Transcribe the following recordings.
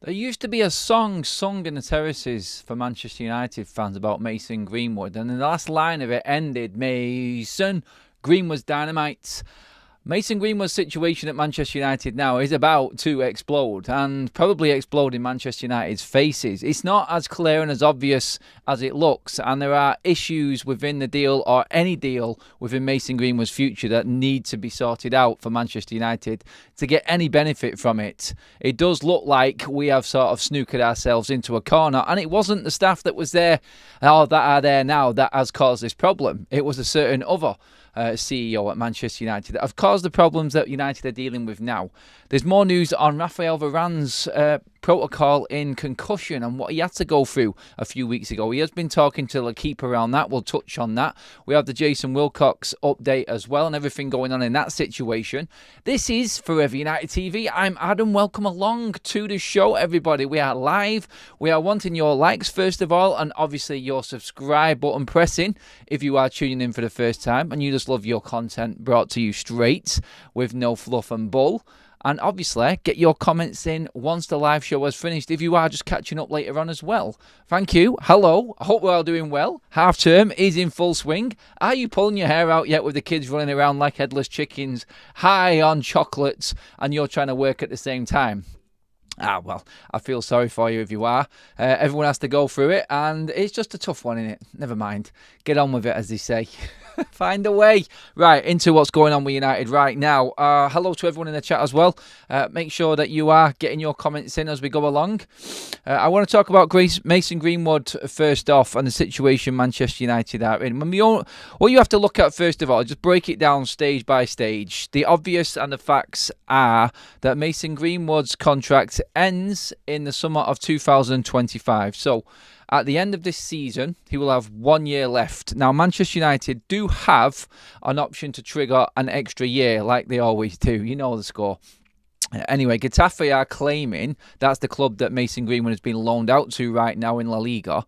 There used to be a song sung in the terraces for Manchester United fans about Mason Greenwood, and the last line of it ended, Mason Greenwood's dynamite. Mason Greenwood's situation at Manchester United now is about to explode, and probably explode in Manchester United's faces. It's not as clear and as obvious as it looks, and there are issues within the deal or any deal within Mason Greenwood's future that need to be sorted out for Manchester United to get any benefit from it. It does look like we have sort of snookered ourselves into a corner, and it wasn't the staff that was there or that are there now that has caused this problem. It was a certain other CEO at Manchester United that have caused the problems that United are dealing with now. There's more news on Rafael Varane's protocol in concussion and what he had to go through a few weeks ago. He has been talking to the keeper around that. We'll touch on that. We have the Jason Wilcox update as well and everything going on in that situation. This is Forever United TV. I'm Adam. Welcome along to the show, everybody. We are live. We are wanting your likes first of all, and obviously your subscribe button pressing if you are tuning in for the first time and you just love your content brought to you straight with no fluff and bull. And obviously, get your comments in once the live show has finished if you are just catching up later on as well. Thank you. Hello. I hope we're all doing well. Half term is in full swing. Are you pulling your hair out yet with the kids running around like headless chickens, high on chocolates, and you're trying to work at the same time? Well, I feel sorry for you if you are. Everyone has to go through it, and it's just a tough one, innit? Never mind. Get on with it, as they say. Find a way. Right, into what's going on with United right now. Hello to everyone in the chat as well. Make sure that you are getting your comments in as we go along. I want to talk about Mason Greenwood first off and the situation Manchester United are in. What you have to look at first of all, just break it down stage by stage. The obvious and the facts are that Mason Greenwood's contract ends in the summer of 2025. So, at the end of this season, he will have 1 year left. Now, Manchester United do have an option to trigger an extra year, like they always do. You know the score. Anyway, Getafe are claiming that's the club that Mason Greenwood has been loaned out to right now in La Liga.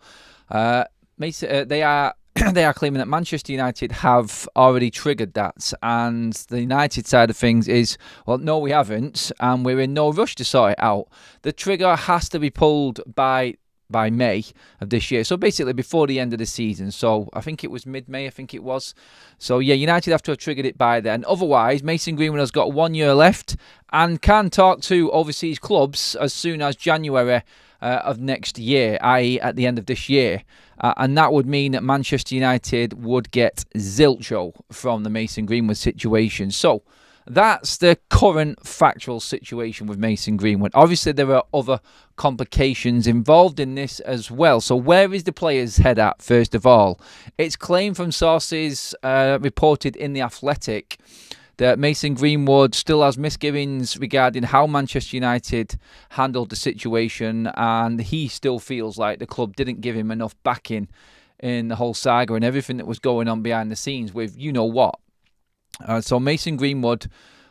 They are claiming that Manchester United have already triggered that, and the United side of things is, well, no, we haven't, and we're in no rush to sort it out. The trigger has to be pulled by May of this year. So basically before the end of the season. So I think it was mid-May, So yeah, United have to have triggered it by then. Otherwise, Mason Greenwood has got 1 year left and can talk to overseas clubs as soon as January of next year, i.e. at the end of this year. And that would mean that Manchester United would get zilcho from the Mason Greenwood situation. So that's the current factual situation with Mason Greenwood. Obviously, there are other complications involved in this as well. So where is the player's head at, first of all? It's claimed from sources reported in The Athletic that Mason Greenwood still has misgivings regarding how Manchester United handled the situation, and he still feels like the club didn't give him enough backing in the whole saga and everything that was going on behind the scenes with you-know-what. So Mason Greenwood,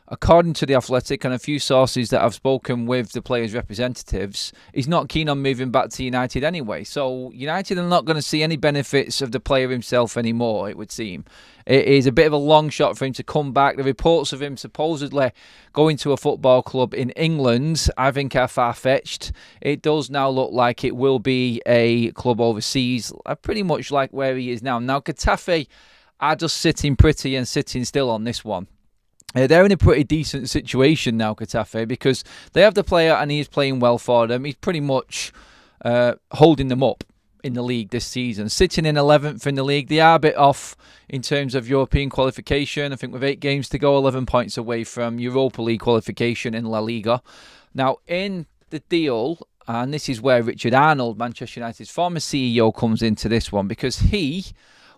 according to The Athletic and a few sources that have spoken with the players' representatives, is not keen on moving back to United anyway. So United are not going to see any benefits of the player himself anymore, it would seem. It is a bit of a long shot for him to come back. The reports of him supposedly going to a football club in England, I think, are far-fetched. It does now look like it will be a club overseas, pretty much like where he is now. Now, Getafe are just sitting pretty and sitting still on this one. They're in a pretty decent situation now, Getafe, because they have the player and he's playing well for them. He's pretty much holding them up in the league this season. Sitting in 11th in the league, they are a bit off in terms of European qualification. I think with 8 games to go, 11 points away from Europa League qualification in La Liga. Now, in the deal, and this is where Richard Arnold, Manchester United's former CEO, comes into this one, because he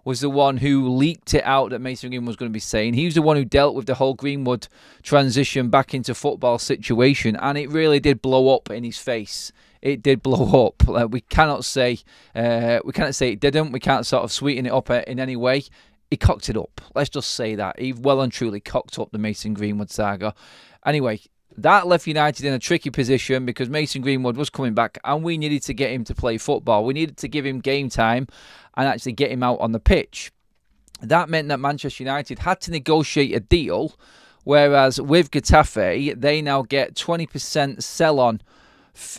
was the one who leaked it out that Mason Greenwood was going to be saying. He was the one who dealt with the whole Greenwood transition back into football situation, and it really did blow up in his face. It did blow up. We cannot say it didn't. We can't sort of sweeten it up in any way. He cocked it up. Let's just say that. He well and truly cocked up the Mason Greenwood saga. Anyway, that left United in a tricky position because Mason Greenwood was coming back and we needed to get him to play football. We needed to give him game time and actually get him out on the pitch. That meant that Manchester United had to negotiate a deal, whereas with Getafe, they now get 20% sell-on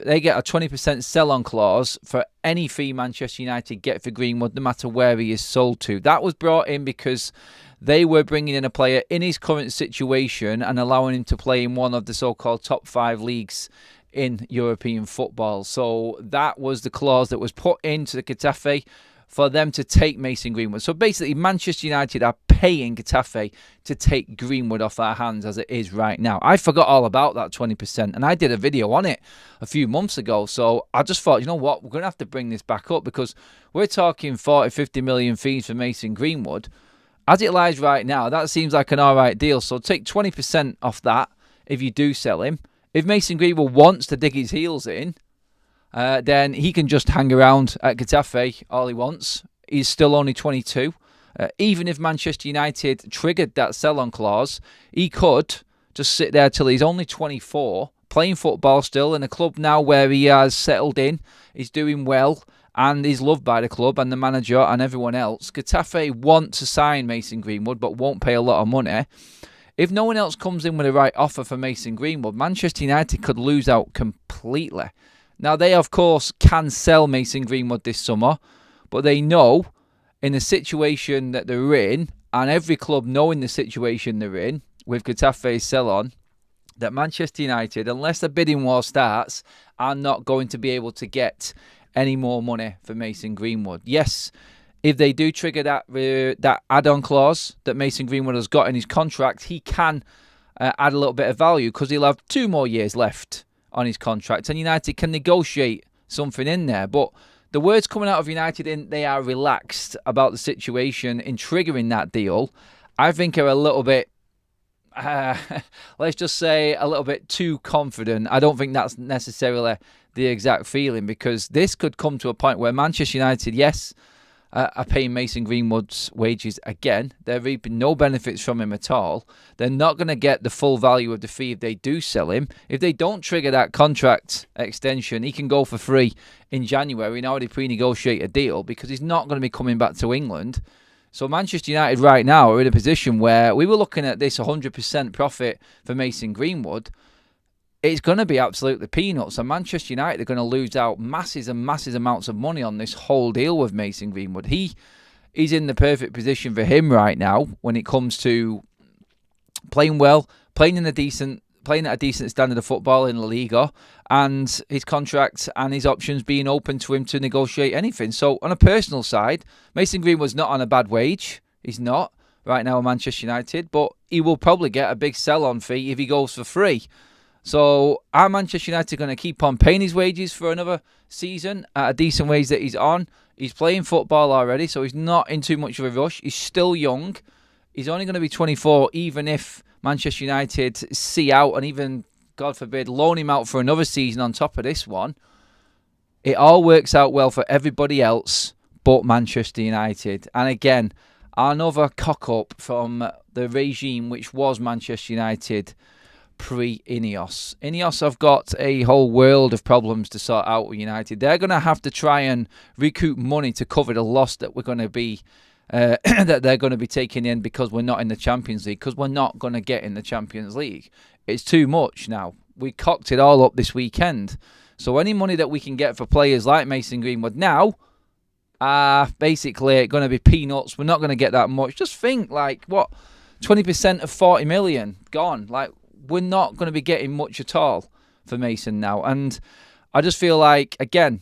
They get a 20% sell-on clause for any fee Manchester United get for Greenwood, no matter where he is sold to. That was brought in because they were bringing in a player in his current situation and allowing him to play in one of the so-called top 5 leagues in European football. So that was the clause that was put into the Getafe for them to take Mason Greenwood. So basically, Manchester United are paying Getafe to take Greenwood off our hands as it is right now. I forgot all about that 20%, and I did a video on it a few months ago. So I just thought, you know what, we're going to have to bring this back up because we're talking 40, 50 million fees for Mason Greenwood. As it lies right now, that seems like an alright deal. So take 20% off that if you do sell him. If Mason Greenwood wants to dig his heels in, then he can just hang around at Getafe all he wants. He's still only 22. Even if Manchester United triggered that sell-on clause, he could just sit there till he's only 24, playing football still in a club now where he has settled in, he's doing well, and he's loved by the club and the manager and everyone else. Getafe want to sign Mason Greenwood but won't pay a lot of money. If no one else comes in with the right offer for Mason Greenwood, Manchester United could lose out completely. Now, they, of course, can sell Mason Greenwood this summer, but they know in the situation that they're in, and every club knowing the situation they're in, with Getafe's sell-on, that Manchester United, unless the bidding war starts, are not going to be able to get any more money for Mason Greenwood. Yes, if they do trigger that add-on clause that Mason Greenwood has got in his contract, he can add a little bit of value because he'll have 2 more years left on his contract, and United can negotiate something in there. But the words coming out of United, they are relaxed about the situation in triggering that deal, I think are a little bit, let's just say, a little bit too confident. I don't think that's necessarily the exact feeling, because this could come to a point where Manchester United, yes, are paying Mason Greenwood's wages again. They're reaping no benefits from him at all. They're not going to get the full value of the fee if they do sell him. If they don't trigger that contract extension, he can go for free in January and already pre-negotiate a deal because he's not going to be coming back to England. So Manchester United right now are in a position where we were looking at this 100% profit for Mason Greenwood. It's going to be absolutely peanuts, and Manchester United are going to lose out massive and massive amounts of money on this whole deal with Mason Greenwood. He's in the perfect position for him right now when it comes to playing well, playing at a decent standard of football in La Liga, and his contract and his options being open to him to negotiate anything. So on a personal side, Mason Greenwood's not on a bad wage. He's not right now at Manchester United, but he will probably get a big sell-on fee if he goes for free. So are Manchester United going to keep on paying his wages for another season at a decent wage that he's on? He's playing football already, so he's not in too much of a rush. He's still young. He's only going to be 24, even if Manchester United see out and even, God forbid, loan him out for another season on top of this one. It all works out well for everybody else but Manchester United. And again, another cock-up from the regime which was Manchester United pre-Ineos. Ineos have got a whole world of problems to sort out with United. They're going to have to try and recoup money to cover the loss that we're going to be that they're going to be taking in because we're not in the Champions League, because we're not going to get in the Champions League. It's too much now. We cocked it all up this weekend. So any money that we can get for players like Mason Greenwood now are basically going to be peanuts. We're not going to get that much. Just think, like, what, 20% of 40 million gone. Like, we're not going to be getting much at all for Mason now. And I just feel like, again,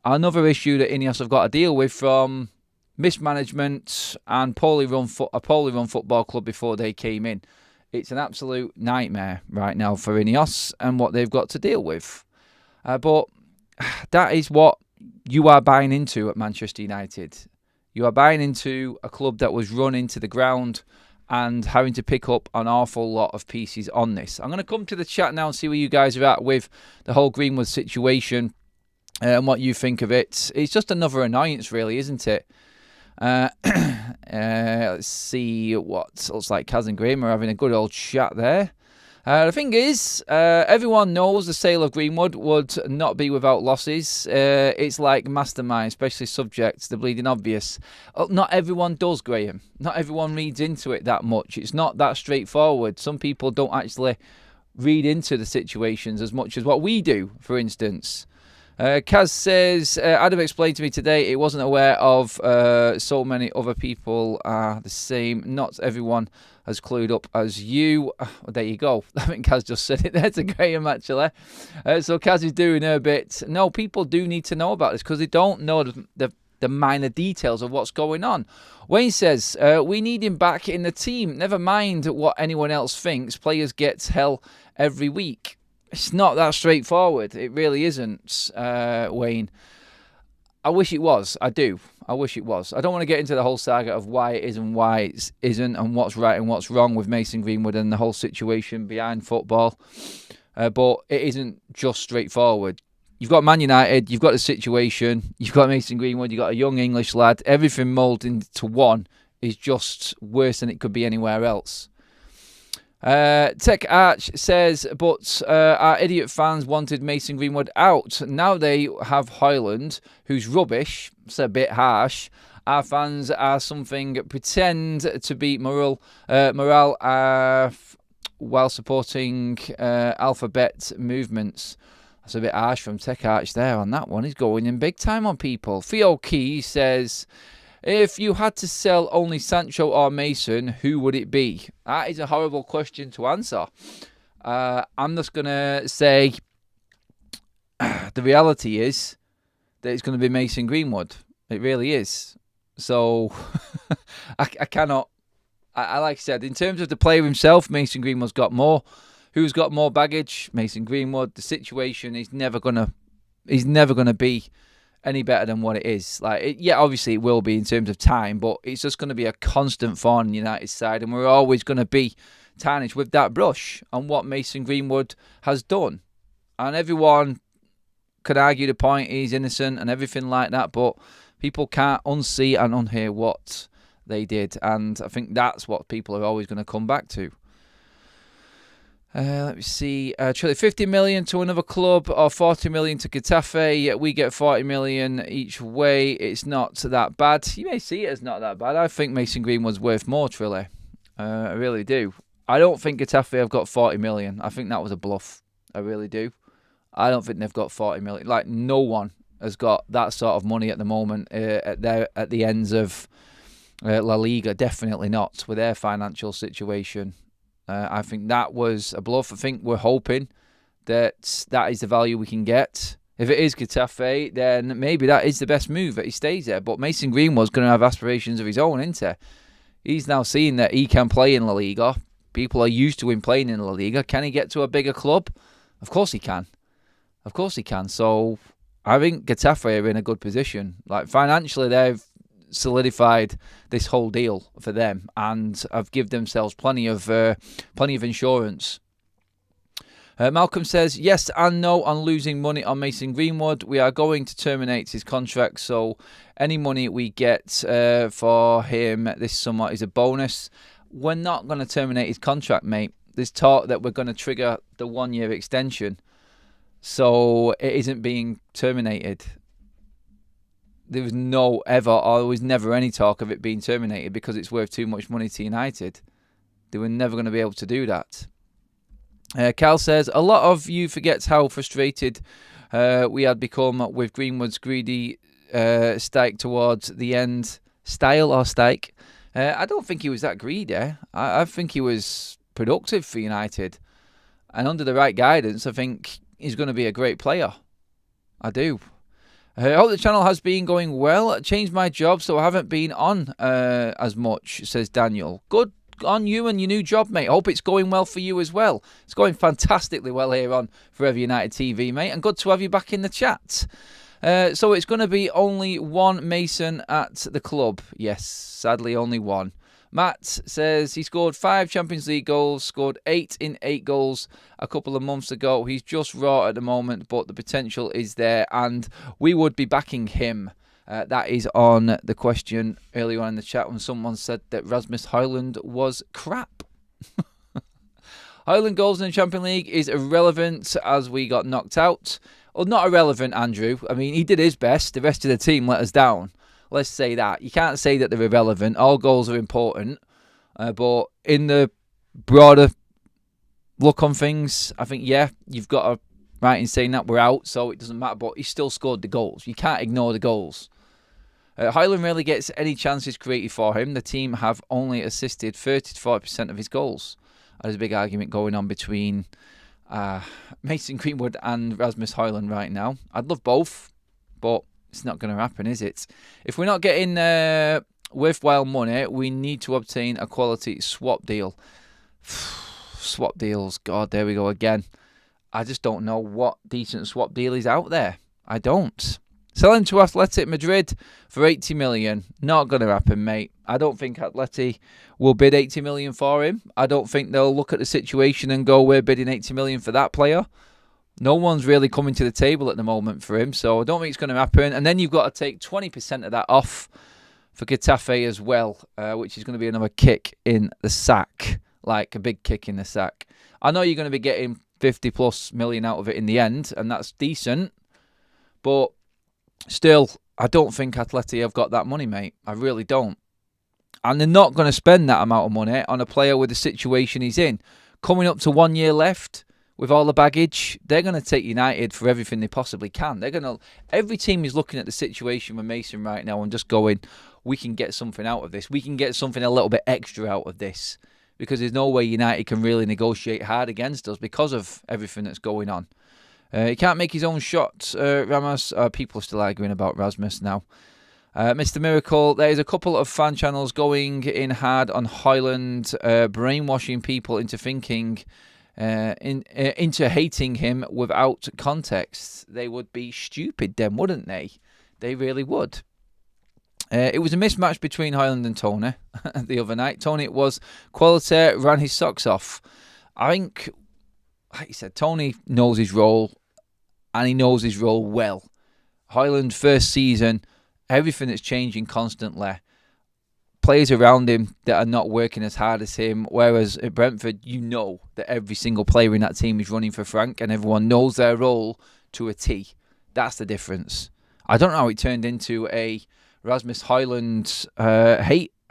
another issue that Ineos have got to deal with from mismanagement and a poorly run football club before they came in. It's an absolute nightmare right now for Ineos and what they've got to deal with. But that is what you are buying into at Manchester United. You are buying into a club that was run into the ground and having to pick up an awful lot of pieces on this. I'm going to come to the chat now and see where you guys are at with the whole Greenwood situation and what you think of it. It's just another annoyance, really, isn't it? Let's see what looks like. Kaz and Graham are having a good old chat there. The thing is, everyone knows the sale of Greenwood would not be without losses. It's like Mastermind, especially subjects, the bleeding obvious. Not everyone does, Graham. Not everyone reads into it that much. It's not that straightforward. Some people don't actually read into the situations as much as what we do, for instance. Kaz says, Adam explained to me today he wasn't aware of so many other people are the same. Not everyone as clued up as you. There you go. I think Kaz just said it there to Graham, actually. So Kaz is doing her bit. No, people do need to know about this because they don't know the minor details of what's going on. Wayne says, we need him back in the team. Never mind what anyone else thinks. Players get hell every week. It's not that straightforward. It really isn't, Wayne. I wish it was. I do. I wish it was. I don't want to get into the whole saga of why it is and why it isn't and what's right and what's wrong with Mason Greenwood and the whole situation behind football. But it isn't just straightforward. You've got Man United, you've got the situation, you've got Mason Greenwood, you've got a young English lad. Everything moulded into one is just worse than it could be anywhere else. Tech Arch says, but our idiot fans wanted Mason Greenwood out. Now they have Højlund, who's rubbish. It's a bit harsh. Our fans are something. Pretend to be morale while supporting alphabet movements. That's a bit harsh from Tech Arch there on that one. He's going in big time on people. Theo Key says, if you had to sell only Sancho or Mason, who would it be? That is a horrible question to answer. I'm just going to say the reality is that it's going to be Mason Greenwood. It really is. So I cannot. I like I said, in terms of the player himself, Mason Greenwood's got more. Who's got more baggage? Mason Greenwood. The situation is never gonna be any better than what it is. Obviously it will be in terms of time, but it's just going to be a constant thorn on United's side, and we're always going to be tarnished with that brush on what Mason Greenwood has done. And everyone could argue the point he's innocent and everything like that, but people can't unsee and unhear what they did, and I think that's what people are always going to come back to. Let me see. 50 million to another club or 40 million to Getafe. We get 40 million each way. It's not that bad. You may see it as not that bad. I think Mason Greenwood's worth more, Trilly. I really do. I don't think Getafe have got 40 million. I think that was a bluff. I really do. I don't think they've got 40 million. Like, no one has got that sort of money at the moment at the ends of La Liga. Definitely not with their financial situation. I think that was a bluff. I think we're hoping that is the value we can get. If it is Getafe, then maybe that is the best move, that he stays there. But Mason Greenwood's going to have aspirations of his own, isn't he? He's now seeing that he can play in La Liga. People are used to him playing in La Liga. Can he get to a bigger club? Of course he can. Of course he can. So I think Getafe are in a good position. Like, financially, they've solidified this whole deal for them and have given themselves plenty of insurance. Malcolm says, yes and no on losing money on Mason Greenwood. We are going to terminate his contract, so any money we get for him this summer is a bonus. We're not going to terminate his contract, mate. There's talk that we're going to trigger the 1-year extension, so it isn't being terminated. There was there was never any talk of it being terminated because it's worth too much money to United. They were never going to be able to do that. Cal says, a lot of you forgets how frustrated we had become with Greenwood's greedy stake towards the end. Style or stake? I don't think he was that greedy. I think he was productive for United. And under the right guidance, I think he's going to be a great player. I do. I hope the channel has been going well. Changed my job, so I haven't been on as much, says Daniel. Good on you and your new job, mate. Hope it's going well for you as well. It's going fantastically well here on Forever United TV, mate. And good to have you back in the chat. So it's going to be only one Mason at the club. Yes, sadly only one. Matt says he scored 5 Champions League goals, scored 8 in 8 goals a couple of months ago. He's just raw at the moment, but the potential is there, and we would be backing him. That is on the question earlier on in the chat when someone said that Rasmus Højlund was crap. Højlund goals in the Champions League is irrelevant as we got knocked out. Well, not irrelevant, Andrew. I mean, he did his best. The rest of the team let us down. Let's say that. You can't say that they're irrelevant. All goals are important. But in the broader look on things, I think, yeah, you've got a right in saying that we're out, so it doesn't matter, but he still scored the goals. You can't ignore the goals. Highland rarely gets any chances created for him. The team have only assisted 30 to 40% of his goals. There's a big argument going on between Mason Greenwood and Rasmus Højlund right now. I'd love both, but it's not going to happen, is it? If we're not getting worthwhile money, we need to obtain a quality swap deal. Swap deals, God, there we go again. I just don't know what decent swap deal is out there. I don't. Selling to Athletic Madrid for 80 million. Not going to happen, mate. I don't think Atleti will bid 80 million for him. I don't think they'll look at the situation and go, we're bidding 80 million for that player. No one's really coming to the table at the moment for him, so I don't think it's going to happen. And then you've got to take 20% of that off for Getafe as well, which is going to be another kick in the sack, like a big kick in the sack. I know you're going to be getting 50 plus million out of it in the end, and that's decent, but still, I don't think Atleti have got that money, mate. I really don't. And they're not going to spend that amount of money on a player with the situation he's in. Coming up to 1 year left with all the baggage, they're going to take United for everything they possibly can. Every team is looking at the situation with Mason right now and just going, we can get something out of this. We can get something a little bit extra out of this. Because there's no way United can really negotiate hard against us because of everything that's going on. He can't make his own shots, Ramos. People are still arguing about Rasmus now. Mr. Miracle, there's a couple of fan channels going in hard on Højlund, brainwashing people into thinking, into hating him without context. They would be stupid then, wouldn't they? They really would. It was a mismatch between Højlund and Tony the other night. Tony, it was quality, ran his socks off. I think, like you said, Tony knows his role, and he knows his role well. Højlund, first season, everything that's changing constantly. Players around him that are not working as hard as him, whereas at Brentford, you know that every single player in that team is running for Frank, and everyone knows their role to a T. That's the difference. I don't know how it turned into a Rasmus Højlund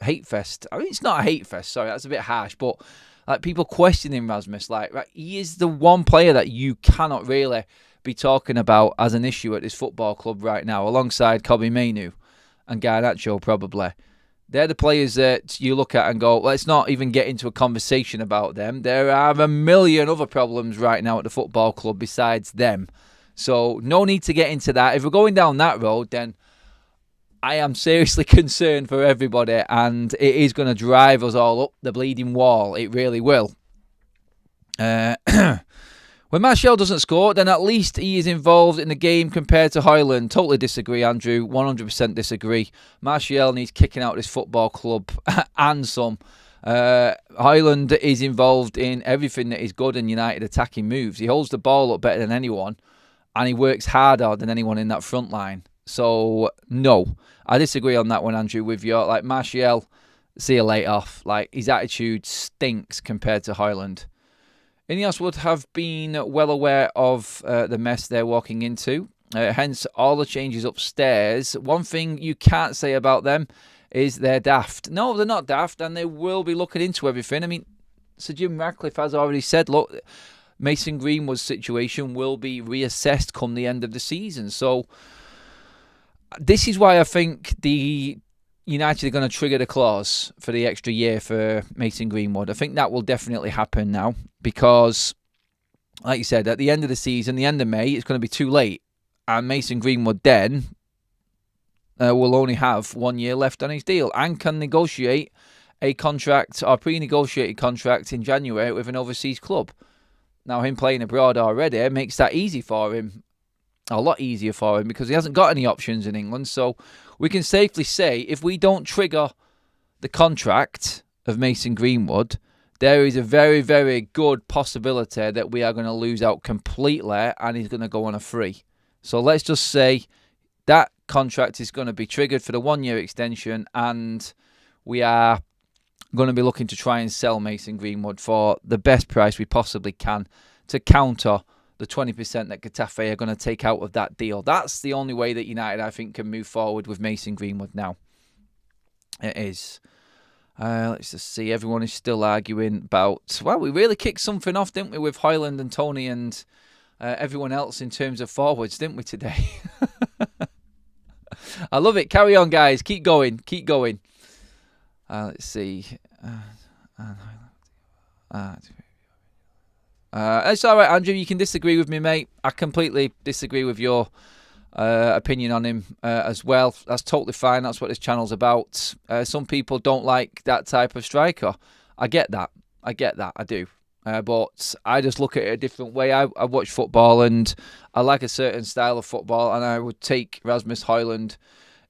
hate fest. I mean, it's not a hate fest. Sorry, that's a bit harsh. But like people questioning Rasmus, like right, he is the one player that you cannot really be talking about as an issue at this football club right now, alongside Kobe Mainoo and Garnacho probably. They're the players that you look at and go, let's not even get into a conversation about them. There are a million other problems right now at the football club besides them. So no need to get into that. If we're going down that road, then I am seriously concerned for everybody, and it is going to drive us all up the bleeding wall. It really will. When Martial doesn't score, then at least he is involved in the game compared to Højlund. Totally disagree, Andrew. 100% disagree. Martial needs kicking out of this football club and some. Højlund is involved in everything that is good in United attacking moves. He holds the ball up better than anyone, and he works harder than anyone in that front line. So, no. I disagree on that one, Andrew, with you. Like, Martial, see you later off. Like, his attitude stinks compared to Højlund. Ineos would have been well aware of the mess they're walking into. Hence, all the changes upstairs. One thing you can't say about them is they're daft. No, they're not daft, and they will be looking into everything. I mean, Sir Jim Ratcliffe has already said, look, Mason Greenwood's situation will be reassessed come the end of the season. So, this is why I think the United are going to trigger the clause for the extra year for Mason Greenwood. I think that will definitely happen now because, like you said, at the end of the season, the end of May, it's going to be too late. And Mason Greenwood then will only have 1 year left on his deal and can negotiate a contract or pre-negotiated contract in January with an overseas club. Now, him playing abroad already makes that easy for him. A lot easier for him because he hasn't got any options in England. So we can safely say if we don't trigger the contract of Mason Greenwood, there is a very, very good possibility that we are going to lose out completely and he's going to go on a free. So let's just say that contract is going to be triggered for the 1 year extension and we are going to be looking to try and sell Mason Greenwood for the best price we possibly can to counter the 20% that Getafe are going to take out of that deal. That's the only way that United, I think, can move forward with Mason Greenwood now. It is. Let's just see. Everyone is still arguing about... Well, we really kicked something off, didn't we, with Højlund and Tony and everyone else in terms of forwards, didn't we, today? I love it. Carry on, guys. Keep going. Keep going. Let's see. It's all right, Andrew. You can disagree with me, mate. I completely disagree with your opinion on him as well. That's totally fine. That's what this channel's about. Some people don't like that type of striker. I get that. I do. But I just look at it a different way. I watch football and I like a certain style of football, and I would take Rasmus Højlund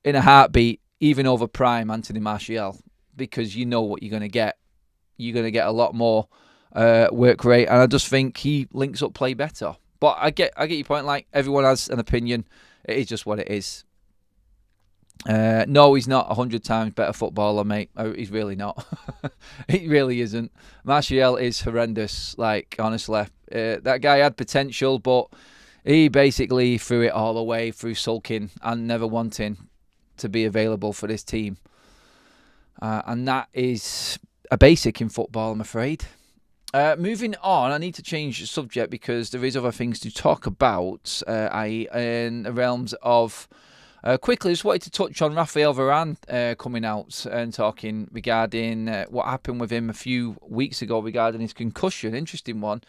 in a heartbeat, even over prime Anthony Martial, because you know what you're going to get. You're going to get a lot more work rate, and I just think he links up play better. But I get your point. Like, everyone has an opinion. It is just what it is. No, he's not 100 times better footballer, mate. He's really not. He really isn't. Martial is horrendous. Like, honestly, that guy had potential, but he basically threw it all away through sulking and never wanting to be available for this team. And that is a basic in football, I'm afraid. Moving on, I need to change the subject because there is other things to talk about, in the realms of... quickly, just wanted to touch on Rafael Varane coming out and talking regarding what happened with him a few weeks ago regarding his concussion. Interesting one.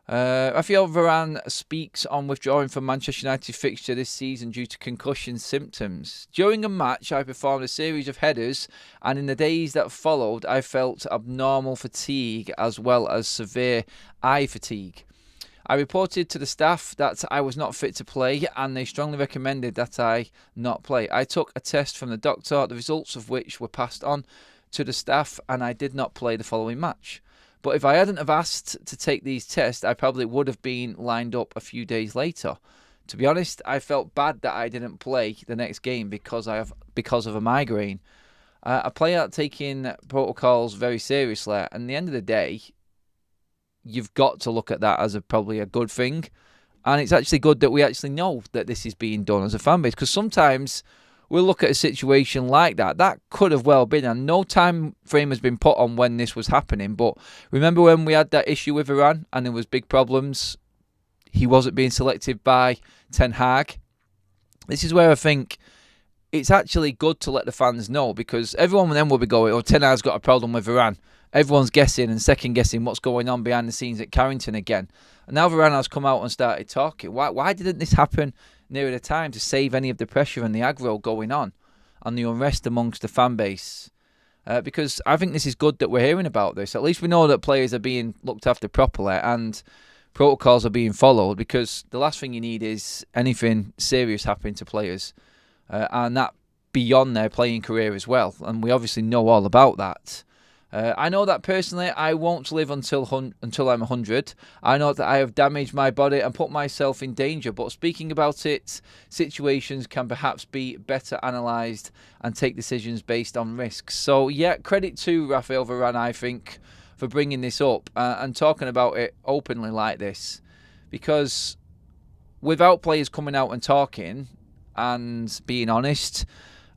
Rafael Varane speaks on withdrawing from Manchester United fixture this season due to concussion symptoms. During a match, I performed a series of headers, and in the days that followed, I felt abnormal fatigue as well as severe eye fatigue. I reported to the staff that I was not fit to play, and they strongly recommended that I not play. I took a test from the doctor, the results of which were passed on to the staff, and I did not play the following match. But if I hadn't have asked to take these tests, I probably would have been lined up a few days later. To be honest, I felt bad that I didn't play the next game because of a migraine. A player taking protocols very seriously, and at the end of the day, you've got to look at that as probably a good thing. And it's actually good that we actually know that this is being done as a fan base, because sometimes we'll look at a situation like that. That could have well been, and no time frame has been put on when this was happening. But remember when we had that issue with Iran and there was big problems? He wasn't being selected by Ten Hag. This is where I think it's actually good to let the fans know, because everyone then will be going, oh, Ten Hag's got a problem with Iran. Everyone's guessing and second-guessing what's going on behind the scenes at Carrington again. And now Varane has come out and started talking. Why didn't this happen nearer the time to save any of the pressure and the aggro going on and the unrest amongst the fan base? Because I think this is good that we're hearing about this. At least we know that players are being looked after properly and protocols are being followed, because the last thing you need is anything serious happening to players. And that beyond their playing career as well. And we obviously know all about that. I know that personally I won't live until I'm 100. I know that I have damaged my body and put myself in danger, but speaking about it, situations can perhaps be better analysed and take decisions based on risks. So yeah, credit to Rafael Varane, I think, for bringing this up and talking about it openly like this, because without players coming out and talking and being honest,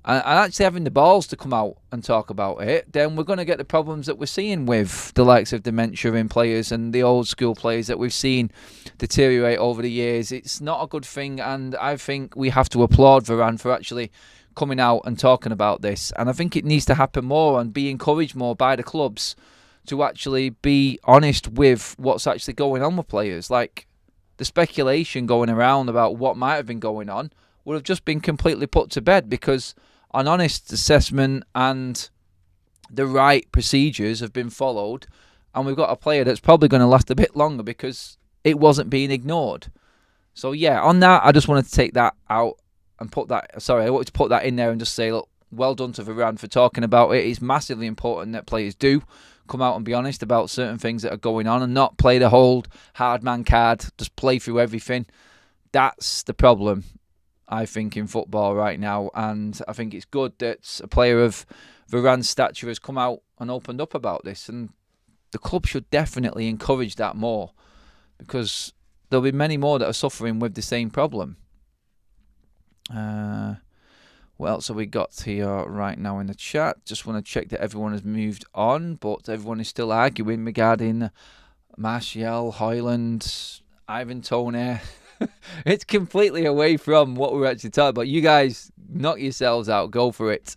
and actually having the balls to come out and talk about it, then we're going to get the problems that we're seeing with the likes of dementia in players and the old school players that we've seen deteriorate over the years. It's not a good thing, and I think we have to applaud Varane for actually coming out and talking about this. And I think it needs to happen more and be encouraged more by the clubs to actually be honest with what's actually going on with players. Like, the speculation going around about what might have been going on would have just been completely put to bed, because an honest assessment and the right procedures have been followed, and we've got a player that's probably going to last a bit longer because it wasn't being ignored. So yeah, on that, I just wanted to take that out and put that... Sorry, I wanted to put that in there and just say, look, well done to Varane for talking about it. It's massively important that players do come out and be honest about certain things that are going on and not play the whole hard man card, just play through everything. That's the problem, I think, in football right now, and I think it's good that a player of Varane's stature has come out and opened up about this, and the club should definitely encourage that more, because there'll be many more that are suffering with the same problem. What else have we got here right now in the chat? Just want to check that everyone has moved on, but everyone is still arguing regarding Martial, Hoyland, Ivan Toney. It's completely away from what we're actually talking about. You guys, knock yourselves out. Go for it.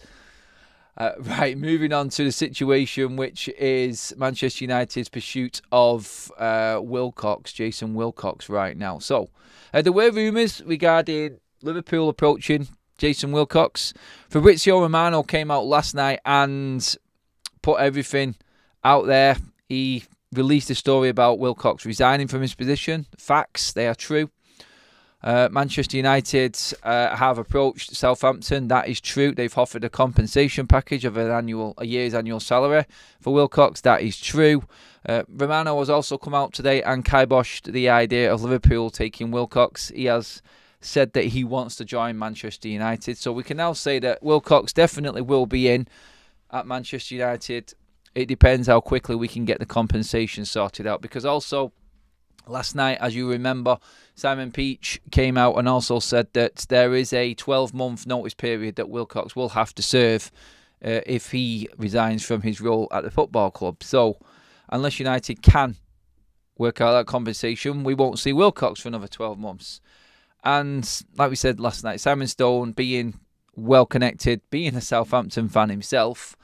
Right, moving on to the situation, which is Manchester United's pursuit of Wilcox, Jason Wilcox, right now. So, there were rumours regarding Liverpool approaching Jason Wilcox. Fabrizio Romano came out last night and put everything out there. He released a story about Wilcox resigning from his position. Facts, they are true. Manchester United have approached Southampton. That is true. They've offered a compensation package of a year's annual salary for Wilcox. That is true. Romano has also come out today and kiboshed the idea of Liverpool taking Wilcox. He has said that he wants to join Manchester United. So we can now say that Wilcox definitely will be in at Manchester United. It depends how quickly we can get the compensation sorted out. Because also, last night, as you remember, Simon Peach came out and also said that there is a 12-month notice period that Wilcox will have to serve if he resigns from his role at the football club. So, unless United can work out that compensation, we won't see Wilcox for another 12 months. And like we said last night, Simon Stone, being well-connected, being a Southampton fan himself,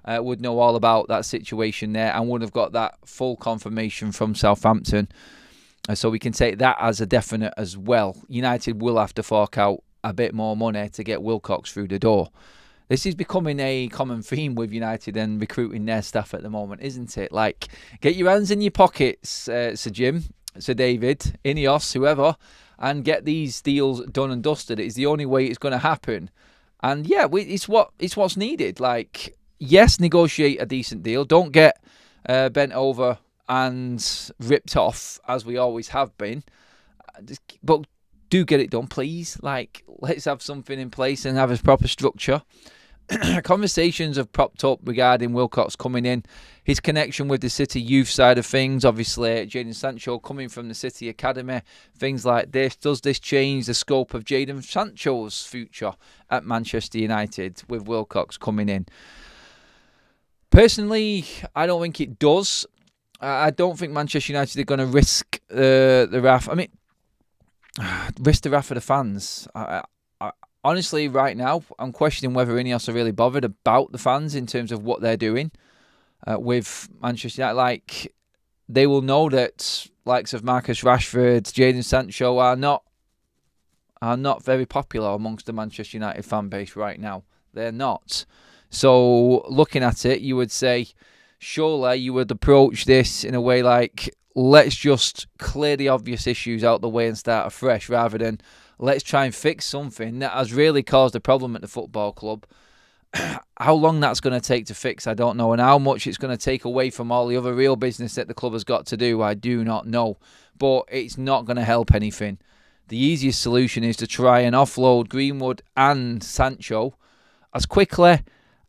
would know all about that situation there and would have got that full confirmation from Southampton. So we can take that as a definite as well. United will have to fork out a bit more money to get Wilcox through the door. This is becoming a common theme with United and recruiting their staff at the moment, isn't it? Like, get your hands in your pockets, Sir Jim, Sir David, Ineos, whoever, and get these deals done and dusted. It's the only way it's going to happen. And yeah, it's what's needed. Like, yes, negotiate a decent deal. Don't get bent over and ripped off as we always have been. But do get it done, please. Like, let's have something in place and have a proper structure. Conversations have popped up regarding Wilcox coming in. His connection with the City youth side of things, obviously, Jadon Sancho coming from the City Academy, things like this. Does this change the scope of Jadon Sancho's future at Manchester United with Wilcox coming in? Personally, I don't think it does. I don't think Manchester United are going to risk the wrath. I mean, risk the wrath of the fans. Honestly, right now, I'm questioning whether Ineos are really bothered about the fans in terms of what they're doing with Manchester United. Like, they will know that likes of Marcus Rashford, Jadon Sancho are not very popular amongst the Manchester United fan base right now. They're not. So, looking at it, you would say, surely you would approach this in a way like, let's just clear the obvious issues out the way and start afresh, rather than let's try and fix something that has really caused a problem at the football club. How long that's going to take to fix, I don't know. And how much it's going to take away from all the other real business that the club has got to do, I do not know. But it's not going to help anything. The easiest solution is to try and offload Greenwood and Sancho as quickly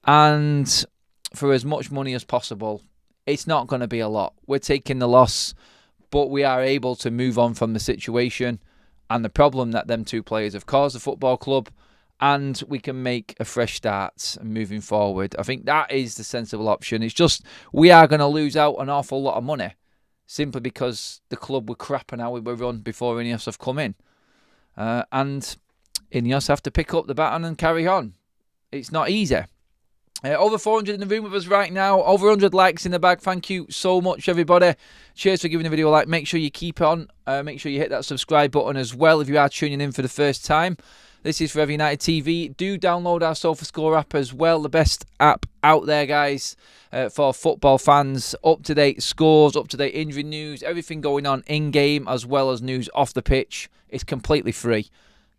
and for as much money as possible. It's not going to be a lot. We're taking the loss, but we are able to move on from the situation and the problem that them two players have caused the football club, and we can make a fresh start moving forward. I think that is the sensible option. It's just we are going to lose out an awful lot of money simply because the club were crap and how we were run before Ineos have come in. And Ineos have to pick up the baton and carry on. It's not easy. Over 400 in the room with us right now. Over 100 likes in the bag. Thank you so much, everybody. Cheers for giving the video a like. Make sure you keep on. Make sure you hit that subscribe button as well if you are tuning in for the first time. This is Forever United TV. Do download our SofaScore app as well. The best app out there, guys, for football fans. Up-to-date scores, up-to-date injury news, everything going on in-game as well as news off the pitch. It's completely free.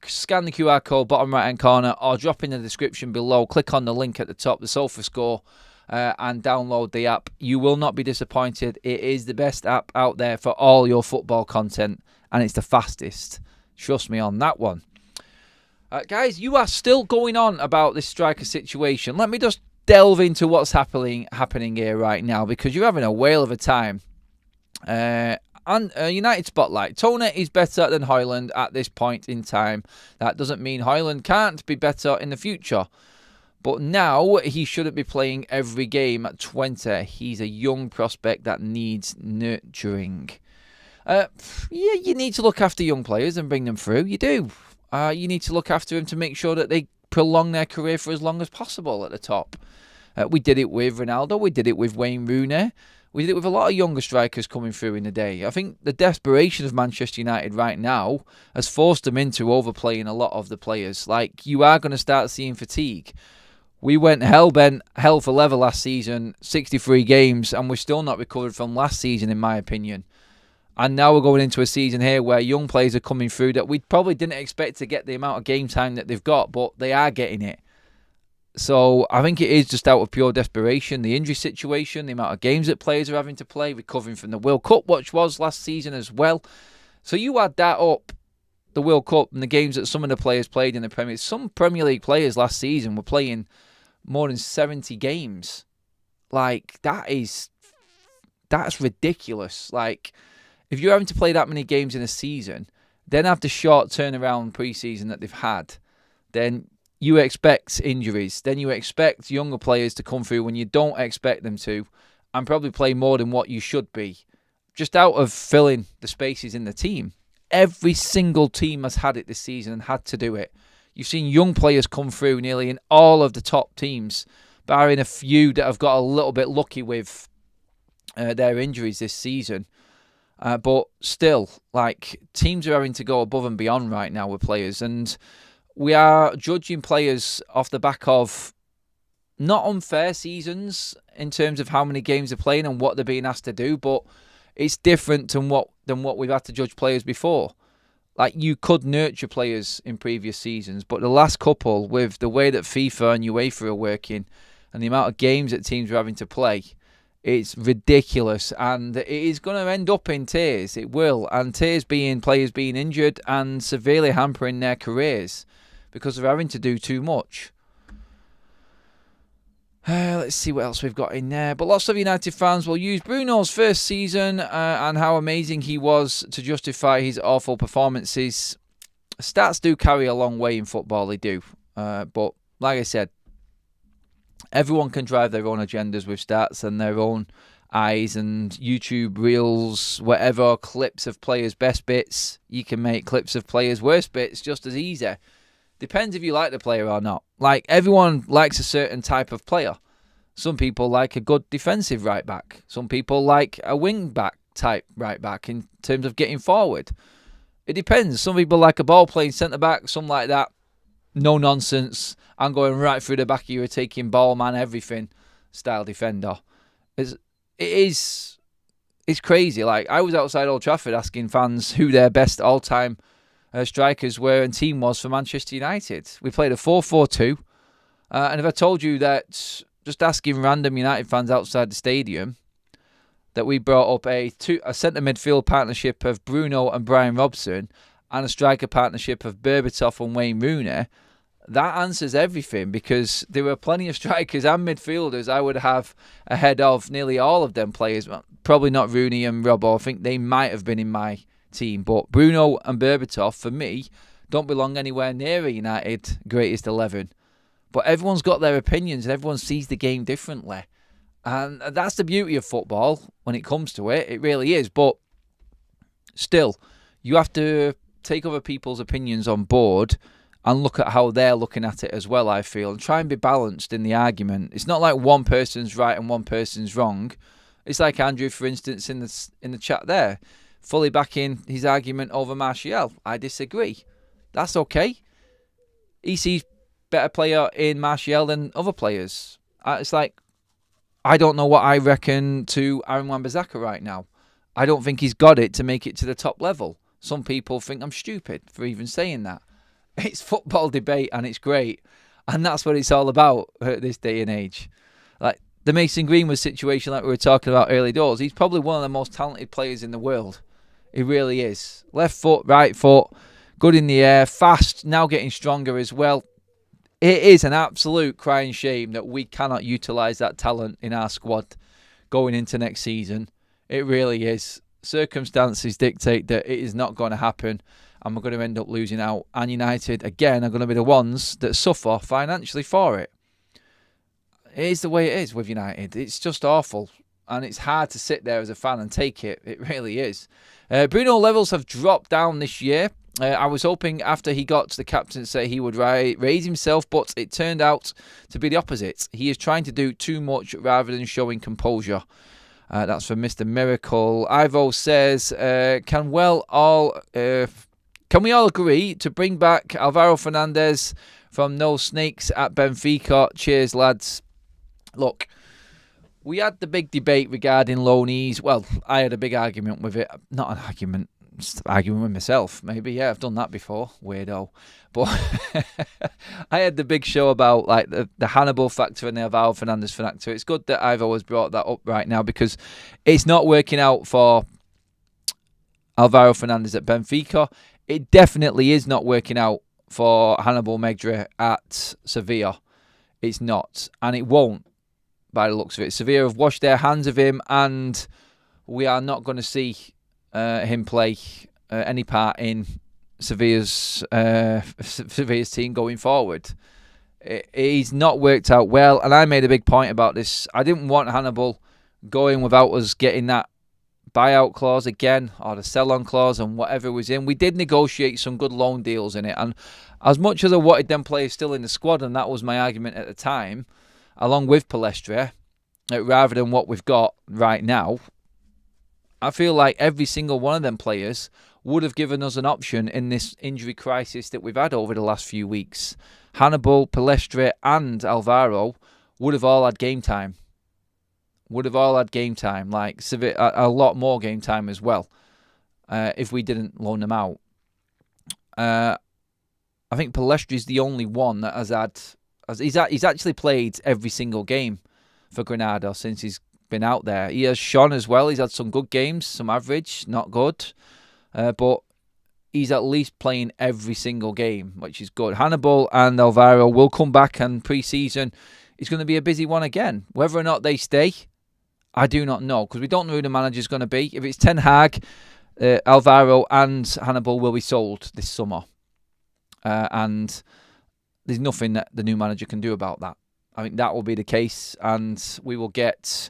Scan the QR code bottom right hand corner or drop in the description below. Click on the link at the top, the SofaScore, and download the app. You will not be disappointed. It is the best app out there for all your football content, and it's the fastest. Trust me on that one. Guys, you are still going on about this striker situation. Let me just delve into what's happening here right now, because you're having a whale of a time. And United spotlight. Tony is better than Højlund at this point in time. That doesn't mean Højlund can't be better in the future. But now he shouldn't be playing every game at 20. He's a young prospect that needs nurturing. Yeah, you need to look after young players and bring them through. You do. You need to look after them to make sure that they prolong their career for as long as possible at the top. We did it with Ronaldo. We did it with Wayne Rooney. We did it with a lot of younger strikers coming through in the day. I think the desperation of Manchester United right now has forced them into overplaying a lot of the players. Like, you are going to start seeing fatigue. We went hell for leather last season, 63 games, and we're still not recovered from last season, in my opinion. And now we're going into a season here where young players are coming through that we probably didn't expect to get the amount of game time that they've got, but they are getting it. So I think it is just out of pure desperation. The injury situation, the amount of games that players are having to play, recovering from the World Cup, which was last season as well. So you add that up, the World Cup and the games that some of the players played in the Premier League. Some Premier League players last season were playing more than 70 games. Like, that's ridiculous. Like, if you're having to play that many games in a season, then after short turnaround pre-season that they've had, then you expect injuries. Then you expect younger players to come through when you don't expect them to, and probably play more than what you should be, just out of filling the spaces in the team. Every single team has had it this season and had to do it. You've seen young players come through nearly in all of the top teams, barring a few that have got a little bit lucky with their injuries this season. But still, like, teams are having to go above and beyond right now with players, and we are judging players off the back of not unfair seasons in terms of how many games they're playing and what they're being asked to do, but it's different than what we've had to judge players before. Like, you could nurture players in previous seasons, but the last couple, with the way that FIFA and UEFA are working and the amount of games that teams are having to play, it's ridiculous, and it is going to end up in tears. It will, and tears being players being injured and severely hampering their careers because they're having to do too much. Let's see what else we've got in there. But lots of United fans will use Bruno's first season and how amazing he was to justify his awful performances. Stats do carry a long way in football, they do. But like I said, everyone can drive their own agendas with stats and their own eyes and YouTube reels, whatever, clips of players' best bits. You can make clips of players' worst bits just as easy. Depends if you like the player or not. Like, everyone likes a certain type of player. Some people like a good defensive right back. Some people like a wing back type right back in terms of getting forward. It depends. Some people like a ball playing centre back. Some like that. No nonsense. I'm going right through the back of you, taking ball, man, everything style defender. It's crazy. Like, I was outside Old Trafford asking fans who their best all-time strikers were and team was for Manchester United. We played a 4-4-2. And if I told you that, just asking random United fans outside the stadium, that we brought up a centre midfield partnership of Bruno and Brian Robson and a striker partnership of Berbatov and Wayne Rooney, that answers everything, because there were plenty of strikers and midfielders I would have ahead of nearly all of them players. Probably not Rooney and Robbo. I think they might have been in my team, but Bruno and Berbatov, for me, don't belong anywhere near a United greatest 11. But everyone's got their opinions and everyone sees the game differently. And that's the beauty of football when it comes to it. It really is. But still, you have to take other people's opinions on board and look at how they're looking at it as well, I feel, and try and be balanced in the argument. It's not like one person's right and one person's wrong. It's like Andrew, for instance, in the chat there, fully backing his argument over Martial. I disagree. That's okay. He sees better player in Martial than other players. It's like, I don't know what I reckon to Aaron Wan-Bissaka right now. I don't think he's got it to make it to the top level. Some people think I'm stupid for even saying that. It's football debate and it's great. And that's what it's all about at this day and age. Like the Mason Greenwood situation, like we were talking about early doors, he's probably one of the most talented players in the world. He really is. Left foot, right foot, good in the air, fast, now getting stronger as well. It is an absolute crying shame that we cannot utilise that talent in our squad going into next season. It really is. circumstances dictate that it is not going to happen, and we're going to end up losing out. And United, again, are going to be the ones that suffer financially for it. It is the way it is with United. It's just awful. And it's hard to sit there as a fan and take it. It really is. Bruno levels have dropped down this year. I was hoping after he got to the captaincy he would raise himself, but it turned out to be the opposite. He is trying to do too much rather than showing composure. That's from Mr. Miracle. Ivo says, can we all agree to bring back Alvaro Fernandez from No Snakes at Benfica? Cheers, lads. Look, we had the big debate regarding loanees. Well, I had a big argument with it. Not an argument, just arguing with myself. Maybe, yeah, I've done that before. Weirdo. But I had the big show about like the Hannibal factor and the Alvaro Fernandez factor. It's good that Ivo has brought that up right now because it's not working out for Alvaro Fernandez at Benfica. It definitely is not working out for Hannibal Megri at Sevilla. It's not, and it won't. By the looks of it, Sevilla have washed their hands of him, and we are not going to see him play any part in Sevilla's team going forward. He's not worked out well, and I made a big point about this. I didn't want Hannibal going without us getting that buyout clause again, or the sell-on clause, and whatever was in. We did negotiate some good loan deals in it, and as much as I wanted them players still in the squad, and that was my argument at the time, along with Palestra, rather than what we've got right now, I feel like every single one of them players would have given us an option in this injury crisis that we've had over the last few weeks. Hannibal, Palestra and Alvaro would have all had game time. Like a lot more game time as well, if we didn't loan them out. I think Palestra is the only one that has had... He's actually played every single game for Granada since he's been out there. He has shone as well. He's had some good games, some average, not good. But he's at least playing every single game, which is good. Hannibal and Alvaro will come back, and pre-season is going to be a busy one again. Whether or not they stay, I do not know, because we don't know who the manager's going to be. If it's Ten Hag, Alvaro and Hannibal will be sold this summer. And there's nothing that the new manager can do about that. I think that will be the case, and we will get,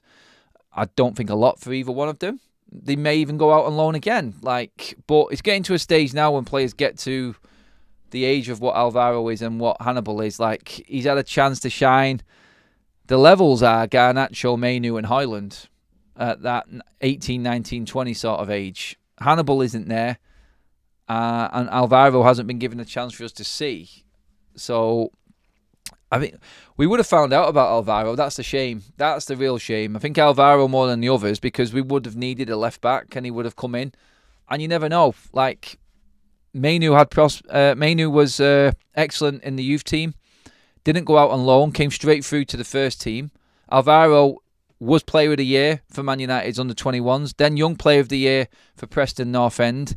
I don't think, a lot for either one of them. They may even go out on loan again. But it's getting to a stage now when players get to the age of what Alvaro is and what Hannibal is. He's had a chance to shine. The levels are Garnacho, Mainu and Højlund at that 18, 19, 20 sort of age. Hannibal isn't there, and Alvaro hasn't been given a chance for us to see. So, I think we would have found out about Alvaro. That's the shame. That's the real shame. I think Alvaro more than the others, because we would have needed a left back and he would have come in. And you never know. Mainu was excellent in the youth team. Didn't go out on loan. Came straight through to the first team. Alvaro was Player of the Year for Man United's under-21s. Then Young Player of the Year for Preston North End.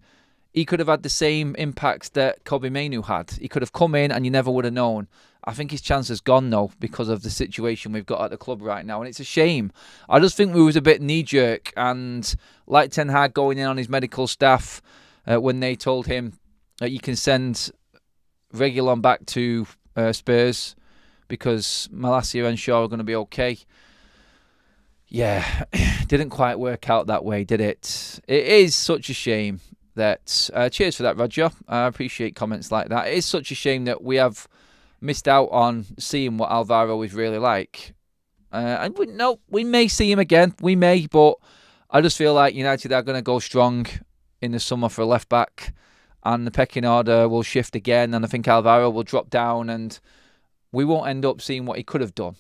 He could have had the same impact that Kobbie Mainoo had. He could have come in and you never would have known. I think his chance has gone, though, because of the situation we've got at the club right now. And it's a shame. I just think we was a bit knee-jerk. And like Ten Hag going in on his medical staff when they told him that you can send Reguilon back to Spurs because Malacia and Shaw are going to be okay. Yeah, didn't quite work out that way, did it? It is such a shame that... cheers for that, Roger. I appreciate comments like that. It is such a shame that we have missed out on seeing what Alvaro is really like. And we may see him again. We may, but I just feel like United are going to go strong in the summer for a left-back, and the pecking order will shift again, and I think Alvaro will drop down, and we won't end up seeing what he could have done.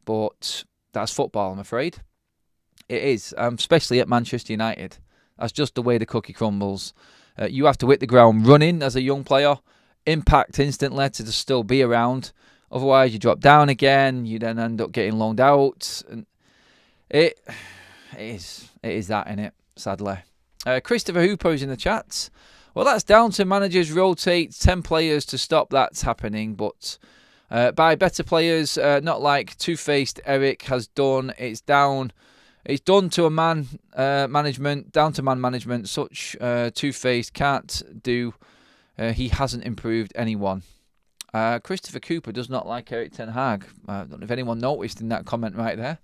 But that's football, I'm afraid. It is, especially at Manchester United. That's just the way the cookie crumbles. You have to hit the ground running as a young player, impact instantly to still be around. Otherwise, you drop down again. You then end up getting loaned out. And it is that, innit? Sadly. Christopher Hooper is in the chat. Well, that's down to managers rotate 10 players to stop that happening, but by better players, not like two-faced Eric has done. It's down It's done to a man management, down to man management. Such two-faced can't do. He hasn't improved anyone. Christopher Cooper does not like Erik ten Hag. I don't know if anyone noticed in that comment right there.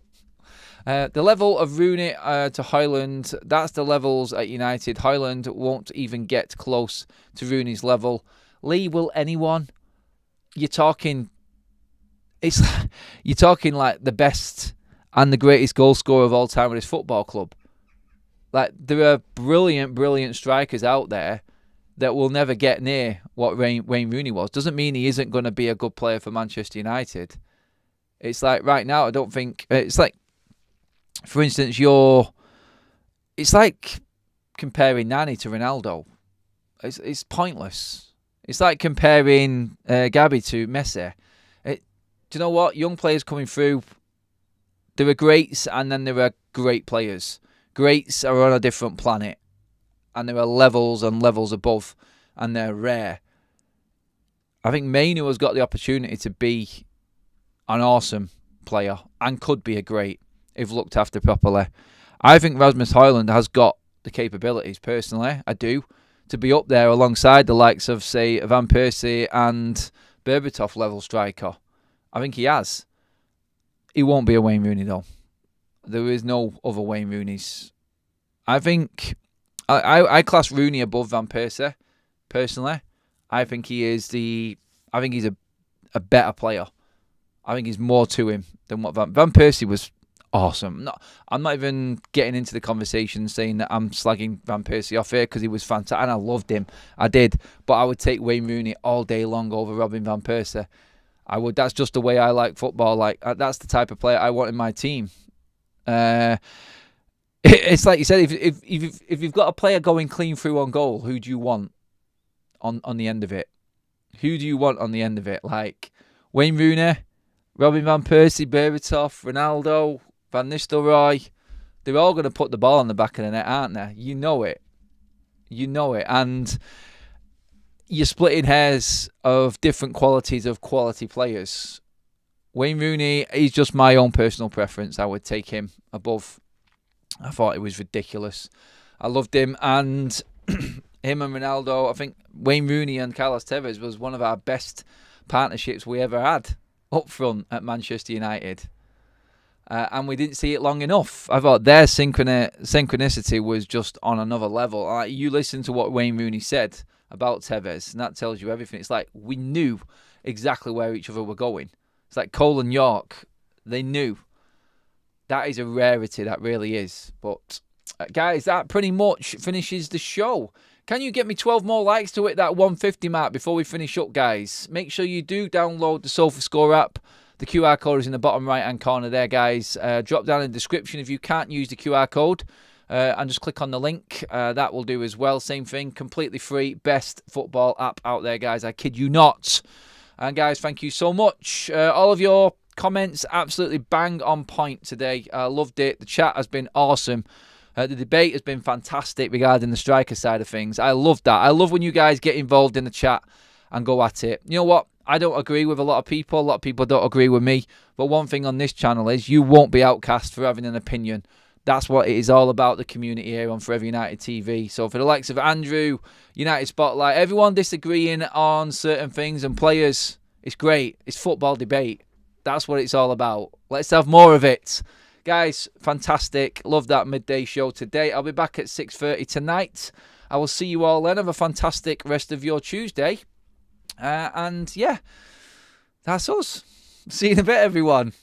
The level of Rooney to Højlund, that's the levels at United. Højlund won't even get close to Rooney's level. Lee, will anyone? You're talking like the best and the greatest goal scorer of all time with his football club. Like, there are brilliant strikers out there that will never get near what Wayne Rooney was. Doesn't mean he isn't going to be a good player for Manchester United. It's like right now, I don't think... It's like, for instance, it's like comparing Nani to Ronaldo. It's pointless. It's like comparing Gabi to Messi. Do you know what? Young players coming through, there are greats and then there are great players. Greats are on a different planet. And there are levels and levels above, and they're rare. I think Mainu has got the opportunity to be an awesome player and could be a great if looked after properly. I think Rasmus Højlund has got the capabilities, personally, I do, to be up there alongside the likes of, say, Van Persie and Berbatov level striker. I think he has. He won't be a Wayne Rooney, though. There is no other Wayne Rooneys. I think... I class Rooney above Van Persie, personally. I think he's a better player. I think he's more to him than what Van Persie was awesome. I'm not even getting into the conversation saying that I'm slagging Van Persie off here because he was fantastic and I loved him. I did. But I would take Wayne Rooney all day long over Robin Van Persie. I would. That's just the way I like football. Like, that's the type of player I want in my team. It's like you said, if you've got a player going clean through on goal, who do you want on the end of it? Who do you want on the end of it? Like Wayne Rooney, Robin Van Persie, Berbatov, Ronaldo, Van Nistelrooy. They're all going to put the ball on the back of the net, aren't they? You know it. And you're splitting hairs of different qualities of quality players. Wayne Rooney is just my own personal preference. I would take him above. I thought it was ridiculous. I loved him, and him and Ronaldo. I think Wayne Rooney and Carlos Tevez was one of our best partnerships we ever had up front at Manchester United. And we didn't see it long enough. I thought their synchronicity was just on another level. You listen to what Wayne Rooney said about Tevez, and that tells you everything. It's like we knew exactly where each other were going. It's like Cole and York. They knew. That is a rarity, that really is. But, guys, that pretty much finishes the show. Can you get me 12 more likes to hit that 150 mark before we finish up, guys? Make sure you do download the SofaScore app. The QR code is in the bottom right-hand corner there, guys. Drop down in the description if you can't use the QR code. And just click on the link. That will do as well. Same thing, completely free. Best football app out there, guys. I kid you not. And, guys, thank you so much. All of your comments absolutely bang on point today. I loved it. The chat has been awesome. The debate has been fantastic regarding the striker side of things. I love that. I love when you guys get involved in the chat and go at it. You know what? I don't agree with a lot of people. A lot of people don't agree with me. But one thing on this channel is you won't be outcast for having an opinion. That's what it is all about, the community here on Forever United TV. So for the likes of Andrew, United Spotlight, everyone disagreeing on certain things and players, it's great. It's football debate. That's what it's all about. Let's have more of it. Guys, fantastic. Love that midday show today. I'll be back at 6:30 tonight. I will see you all then. Have a fantastic rest of your Tuesday. And yeah, that's us. See you in a bit, everyone.